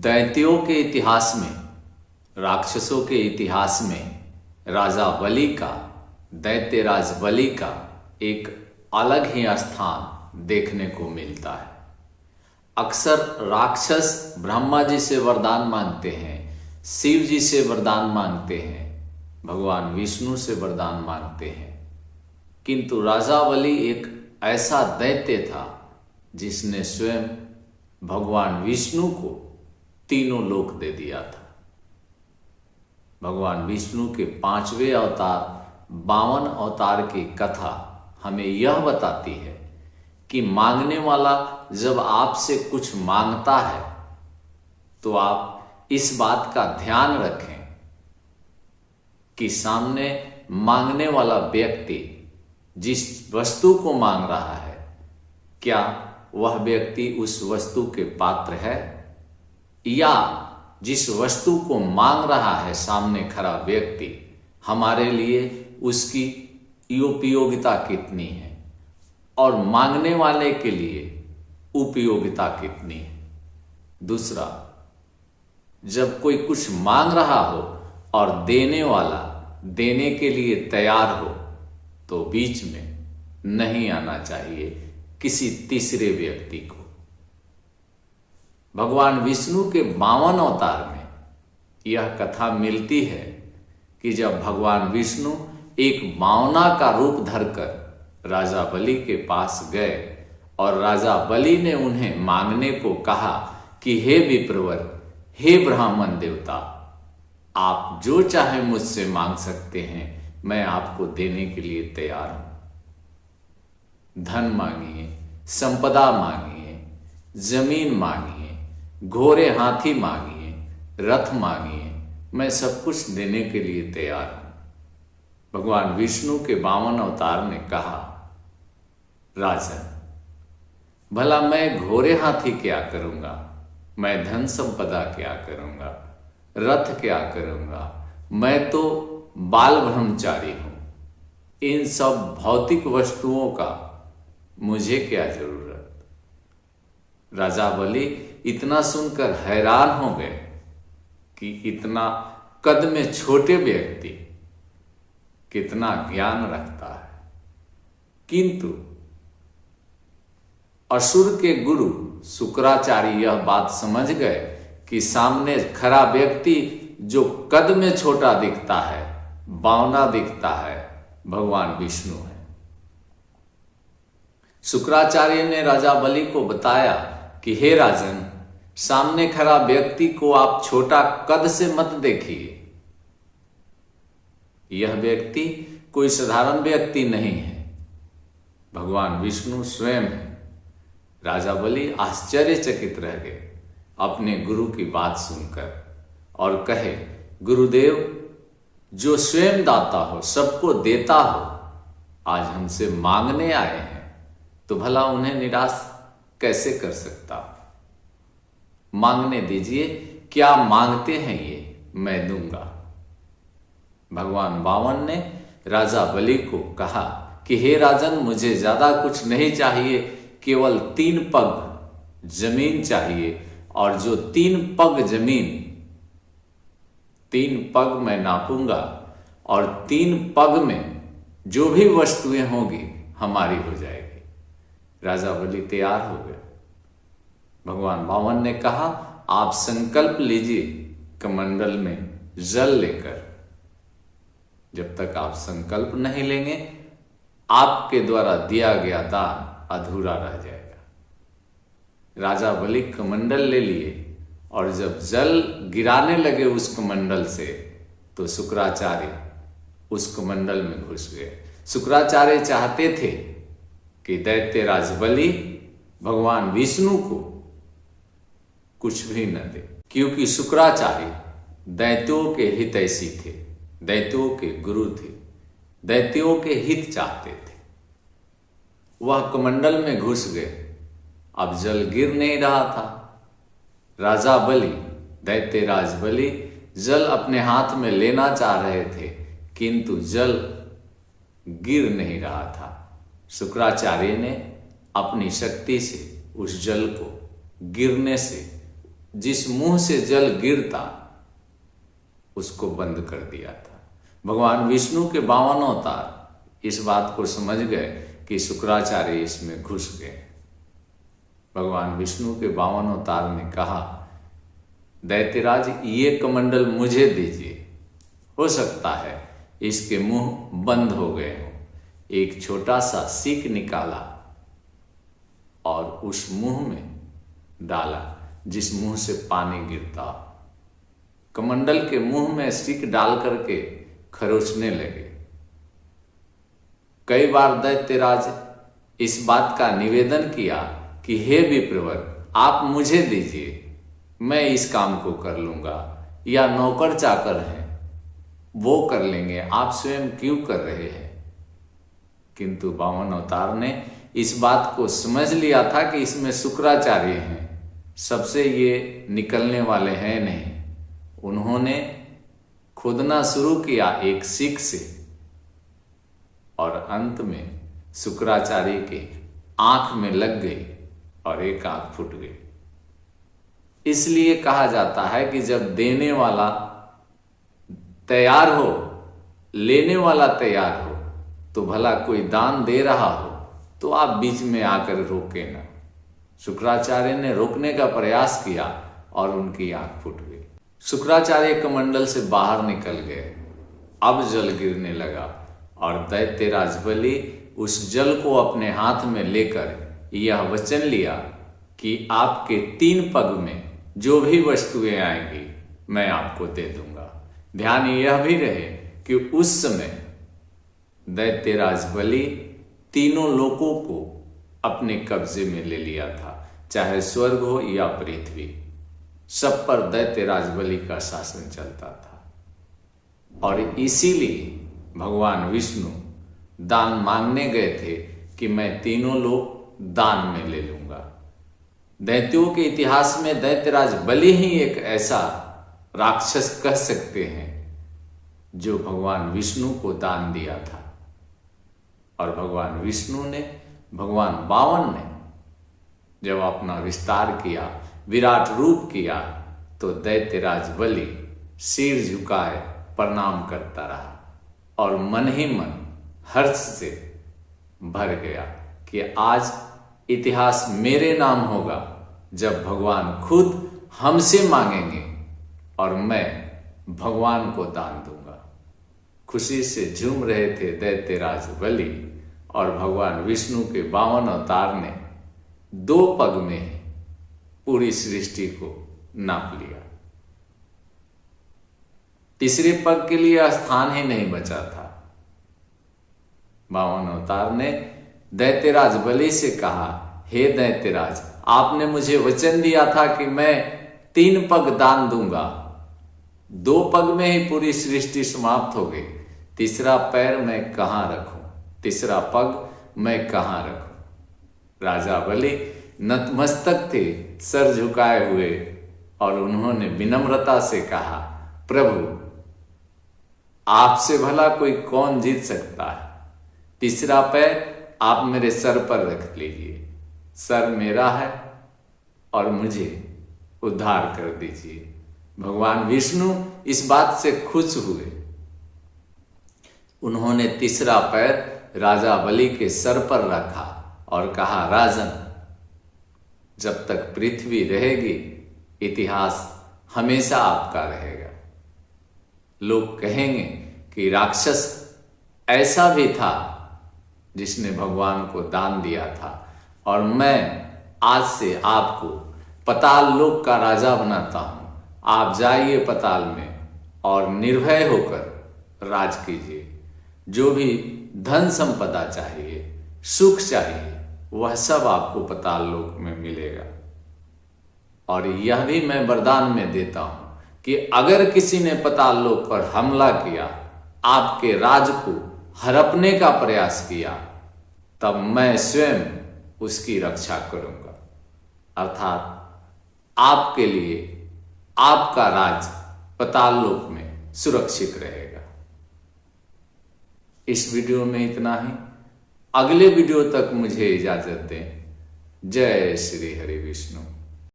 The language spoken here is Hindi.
दैत्यों के इतिहास में, राक्षसों के इतिहास में राजा बलि का, दैत्यराज बलि का एक अलग ही स्थान देखने को मिलता है। अक्सर राक्षस ब्रह्मा जी से वरदान मांगते हैं, शिव जी से वरदान मांगते हैं, भगवान विष्णु से वरदान मांगते हैं, किंतु राजा बलि एक ऐसा दैत्य था जिसने स्वयं भगवान विष्णु को तीनों लोक दे दिया था। भगवान विष्णु के 5वें अवतार 52 अवतार की कथा हमें यह बताती है कि मांगने वाला जब आपसे कुछ मांगता है तो आप इस बात का ध्यान रखें कि सामने मांगने वाला व्यक्ति जिस वस्तु को मांग रहा है, क्या वह व्यक्ति उस वस्तु के पात्र है, या जिस वस्तु को मांग रहा है सामने खड़ा व्यक्ति, हमारे लिए उसकी उपयोगिता कितनी है और मांगने वाले के लिए उपयोगिता कितनी है। दूसरा, जब कोई कुछ मांग रहा हो और देने वाला देने के लिए तैयार हो तो बीच में नहीं आना चाहिए किसी तीसरे व्यक्ति को। भगवान विष्णु के 52 अवतार में यह कथा मिलती है कि जब भगवान विष्णु एक बावना का रूप धरकर राजा बलि के पास गए और राजा बलि ने उन्हें मांगने को कहा कि हे विप्रवर, हे ब्राह्मण देवता, आप जो चाहे मुझसे मांग सकते हैं, मैं आपको देने के लिए तैयार हूं। धन मांगिए, संपदा मांगिए, जमीन मांगिए, घोड़े हाथी मांगिए, रथ मांगिए, मैं सब कुछ देने के लिए तैयार हूं। भगवान विष्णु के 52 अवतार ने कहा, राजन, भला मैं घोड़े हाथी क्या करूंगा, मैं धन संपदा क्या करूंगा, रथ क्या करूंगा, मैं तो बाल ब्रह्मचारी हूं, इन सब भौतिक वस्तुओं का मुझे क्या जरूरत। राजा बलि इतना सुनकर हैरान हो गए कि इतना कद में छोटे व्यक्ति कितना ज्ञान रखता है। किंतु असुर के गुरु शुक्राचार्य यह बात समझ गए कि सामने खड़ा व्यक्ति जो कद में छोटा दिखता है, बावना दिखता है, भगवान विष्णु है। शुक्राचार्य ने राजा बलि को बताया कि हे राजन, सामने खड़ा व्यक्ति को आप छोटा कद से मत देखिए, यह व्यक्ति कोई साधारण व्यक्ति नहीं है, भगवान विष्णु स्वयं है। राजा बलि आश्चर्यचकित रह गए अपने गुरु की बात सुनकर और कहे, गुरुदेव, जो स्वयं दाता हो, सबको देता हो, आज हमसे मांगने आए हैं तो भला उन्हें निराश कैसे कर सकता। मांगने दीजिए, क्या मांगते हैं ये मैं दूंगा। भगवान बावन ने राजा बलि को कहा कि हे राजन, मुझे ज्यादा कुछ नहीं चाहिए, केवल 3 पग जमीन चाहिए, और जो 3 पग जमीन, 3 पग मैं नापूंगा और 3 पग में जो भी वस्तुएं होंगी हमारी हो जाएगी। राजा बलि तैयार हो गए। भगवान बावन ने कहा, आप संकल्प लीजिए कमंडल में जल लेकर। जब तक आप संकल्प नहीं लेंगे, आपके द्वारा दिया गया दान अधूरा रह जाएगा। राजा बलि कमंडल ले लिए और जब जल गिराने लगे उस कमंडल से तो शुक्राचार्य उस कमंडल में घुस गए। शुक्राचार्य चाहते थे कि दैत्यराज बलि भगवान विष्णु को कुछ भी न दे, क्योंकि शुक्राचार्य दैत्यों के हितैषी थे, दैत्यों के गुरु थे, दैत्यों के हित चाहते थे। वह कमंडल में घुस गए, अब जल गिर नहीं रहा था। राजा बलि, दैत्यराज बलि जल अपने हाथ में लेना चाह रहे थे, किंतु जल गिर नहीं रहा था। शुक्राचार्य ने अपनी शक्ति से उस जल को गिरने से जिस मुंह से जल गिरता उसको बंद कर दिया था। भगवान विष्णु के 52 अवतार इस बात को समझ गए कि शुक्राचार्य इसमें घुस गए। भगवान विष्णु के 52 अवतार ने कहा, दैत्यराज ये कमंडल मुझे दीजिए, हो सकता है इसके मुंह बंद हो गए हों। एक छोटा सा सीक निकाला और उस मुंह में डाला जिस मुंह से पानी गिरता। कमंडल के मुंह में सीक डाल करके खरोचने लगे। कई बार दैत्यराज इस बात का निवेदन किया कि हे विप्रवर, आप मुझे दीजिए, मैं इस काम को कर लूंगा, या नौकर चाकर हैं वो कर लेंगे, आप स्वयं क्यों कर रहे हैं। किंतु 52 अवतार ने इस बात को समझ लिया था कि इसमें शुक्राचार्य हैं, सबसे ये निकलने वाले हैं नहीं। उन्होंने खोदना शुरू किया एक सीख से, और अंत में शुक्राचार्य के आंख में लग गई और एक आंख फूट गई। इसलिए कहा जाता है कि जब देने वाला तैयार हो, लेने वाला तैयार हो, तो भला कोई दान दे रहा हो तो आप बीच में आकर रोके ना। शुक्राचार्य ने रोकने का प्रयास किया और उनकी आंख फूट गई। शुक्राचार्य कमंडल से बाहर निकल गए। अब जल गिरने लगा और दैत्यराज बलि उस जल को अपने हाथ में लेकर यह वचन लिया कि आपके 3 पग में जो भी वस्तुएं आएंगी मैं आपको दे दूंगा। ध्यान यह भी रहे कि उस समय दैत्यराज बलि तीनों लोकों को अपने कब्जे में ले लिया था, चाहे स्वर्ग हो या पृथ्वी, सब पर दैत्यराज बलि का शासन चलता था। और इसीलिए भगवान विष्णु दान मांगने गए थे कि मैं तीनों लोक दान में ले लूंगा। दैत्यों के इतिहास में दैत्यराज बलि ही एक ऐसा राक्षस कह सकते हैं जो भगवान विष्णु को दान दिया था। और भगवान विष्णु ने, भगवान वामन ने जब अपना विस्तार किया, विराट रूप किया, तो दैत्यराज बलि सिर झुकाए प्रणाम करता रहा और मन ही मन हर्ष से भर गया कि आज इतिहास मेरे नाम होगा जब भगवान खुद हमसे मांगेंगे और मैं भगवान को दान दूंगा। खुशी से झूम रहे थे दैत्यराज बलि और भगवान विष्णु के 52 अवतार ने 2 पग में पूरी सृष्टि को नाप लिया। तीसरे पग के लिए स्थान ही नहीं बचा था। 52 अवतार ने दैत्यराज बलि से कहा, हे दैत्यराज, आपने मुझे वचन दिया था कि मैं 3 पग दान दूंगा। 2 पग में ही पूरी सृष्टि समाप्त हो गई, तीसरा पैर मैं कहां रखूं, तीसरा पग मैं कहां रखूं। राजा बलि नतमस्तक थे, सर झुकाए हुए, और उन्होंने विनम्रता से कहा, प्रभु आपसे भला कोई कौन जीत सकता है, तीसरा पैर आप मेरे सर पर रख लीजिए, सर मेरा है और मुझे उद्धार कर दीजिए। भगवान विष्णु इस बात से खुश हुए। उन्होंने तीसरा पैर राजा बलि के सर पर रखा और कहा, राजन, जब तक पृथ्वी रहेगी इतिहास हमेशा आपका रहेगा। लोग कहेंगे कि राक्षस ऐसा भी था जिसने भगवान को दान दिया था, और मैं आज से आपको पताल लोक का राजा बनाता हूं। आप जाइए पताल में और निर्भय होकर राज कीजिए। जो भी धन संपदा चाहिए, सुख चाहिए, वह सब आपको पताल लोक में मिलेगा। और यह भी मैं वरदान में देता हूं कि अगर किसी ने पताल लोक पर हमला किया, आपके राज को हड़पने का प्रयास किया, तब मैं स्वयं उसकी रक्षा करूंगा। अर्थात आपके लिए आपका राज पताल लोक में सुरक्षित रहेगा। इस वीडियो में इतना ही। अगले वीडियो तक मुझे इजाजत दें। जय श्री हरि विष्णु।